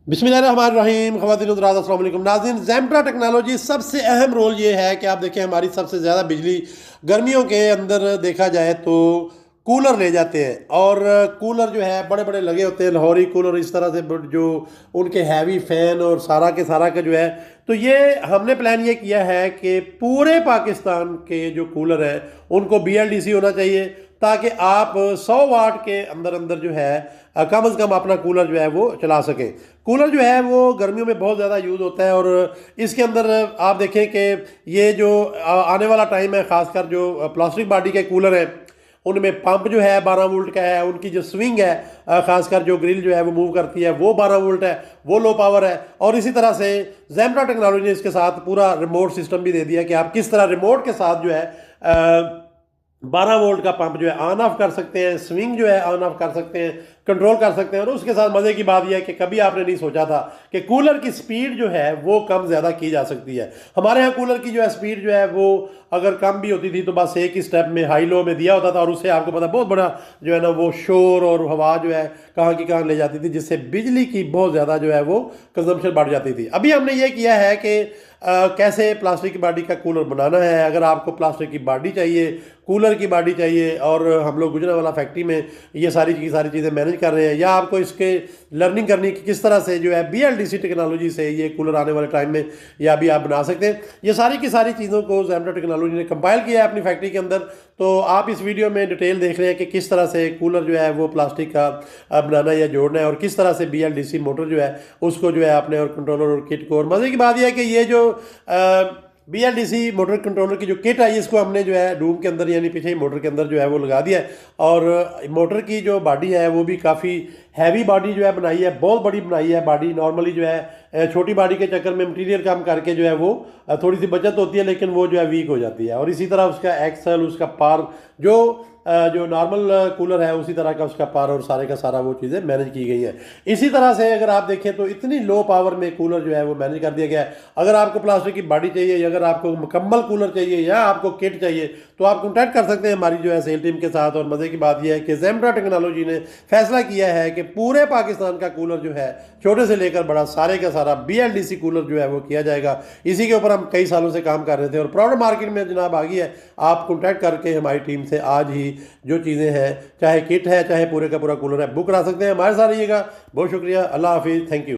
बिस्मिल्लाहिर्रहमानिर्रहीम ख़वातीन हज़रात अस्सलाम वालेकुम नाज़रीन। ज़ेम्ट्रा टेक्नोलॉजी सबसे अहम रोल ये है कि आप देखें हमारी सबसे ज़्यादा बिजली गर्मियों के अंदर देखा जाए तो कूलर ले जाते हैं। और कूलर जो है बड़े बड़े लगे होते हैं, लाहौरी कूलर इस तरह से, जो उनके हैवी फ़ैन और सारा के सारा का जो है, तो ये हमने प्लान ये किया है कि पूरे पाकिस्तान के जो कूलर हैं उनको BLDC होना चाहिए, ताकि आप 100 वाट के अंदर अंदर जो है कम से कम अपना कूलर जो है वो चला सकें। कूलर जो है वो गर्मियों में बहुत ज़्यादा यूज़ होता है और इसके अंदर आप देखें कि ये जो आने वाला टाइम है, ख़ासकर जो प्लास्टिक बॉडी के कूलर हैं उनमें पंप जो है 12 वोल्ट का है, उनकी जो स्विंग है ख़ासकर जो ग्रिल जो है वो मूव करती है वो 12 वोल्ट है, वो लो पावर है। और इसी तरह से ज़ेम्ट्रा टेक्नोलॉजी ने इसके साथ पूरा रिमोट सिस्टम भी दे दिया कि आप किस तरह रिमोट के साथ जो है 12 वोल्ट का पंप जो है ऑन ऑफ कर सकते हैं, स्विंग जो है ऑन ऑफ कर सकते हैं, कंट्रोल कर सकते हैं। और उसके साथ मज़े की बात यह है कि कभी आपने नहीं सोचा था कि कूलर की स्पीड जो है वो कम ज़्यादा की जा सकती है। हमारे यहाँ कूलर की जो है स्पीड जो है वो अगर कम भी होती थी तो बस एक ही स्टेप में हाई लो में दिया होता था, और उससे आपको पता बहुत बड़ा जो है ना वो शोर और हवा जो है कहाँ की कहाँ ले जाती थी, जिससे बिजली की बहुत ज़्यादा जो है वो कंजम्पशन बढ़ जाती थी। अभी हमने ये किया है कि कैसे प्लास्टिक की बॉडी का कूलर बनाना है। अगर आपको प्लास्टिक की बॉडी चाहिए, कूलर की बॉडी चाहिए, और हम लोग गुजरांवाला फैक्ट्री में ये सारी चीज़ें मैनेज कर रहे हैं, या आपको इसके लर्निंग करनी कि किस तरह से जो है BLDC टेक्नोलॉजी से ये कूलर आने वाले टाइम में या भी आप बना सकते हैं, ये सारी की सारी चीज़ों को ज़ेम्ट्रा टेक्नोलॉजी ने कंपाइल किया है अपनी फैक्ट्री के अंदर। तो आप इस वीडियो में डिटेल देख रहे हैं कि किस तरह से कूलर जो है वो प्लास्टिक का बनाना या जोड़ना है, और किस तरह से BLDC मोटर जो है उसको जो है आपने, और कंट्रोलर और किट को। और मज़े की बात यह है कि ये जो BLDC मोटर कंट्रोलर की जो किट है इसको हमने जो है डूम के अंदर यानी पीछे ही मोटर के अंदर जो है वो लगा दिया है। और मोटर की जो बॉडी है वो भी काफ़ी हैवी बॉडी जो है बनाई है, बहुत बड़ी बनाई है बॉडी। नॉर्मली जो है छोटी बॉडी के चक्कर में मटीरियल कम करके जो है वो थोड़ी सी बचत होती है, लेकिन वो जो है वीक हो जाती है। और इसी तरह उसका एक्सल, उसका पार जो नॉर्मल कूलर है उसी तरह का उसका पार और सारे का सारा वो चीज़ें मैनेज की गई हैं। इसी तरह से अगर आप देखें तो इतनी लो पावर में कूलर जो है वो मैनेज कर दिया गया है। अगर आपको प्लास्टिक की बॉडी चाहिए, या अगर आपको मुकम्मल कूलर चाहिए, या आपको किट चाहिए, तो आप कॉन्टैक्ट कर सकते हैं हमारी जो है सेल टीम के साथ। और मज़े की बात यह है कि ज़ेम्ट्रा टेक्नोलॉजी ने फैसला किया है कि पूरे पाकिस्तान का कूलर जो है छोटे से लेकर बड़ा सारे का सारा BLDC कूलर जो है वो किया जाएगा। इसी के ऊपर हम कई सालों से काम कर रहे थे और प्रोडक्ट मार्केट में जनाब आ गई है। आप कॉन्टैक्ट करके हमारी टीम से आज ही जो चीज़ें हैं, चाहे किट है चाहे पूरे का पूरा कूलर है, बुक करा सकते हैं। हमारे साथ रहिएगा। बहुत शुक्रिया। अल्लाह हाफिज़। Thank you.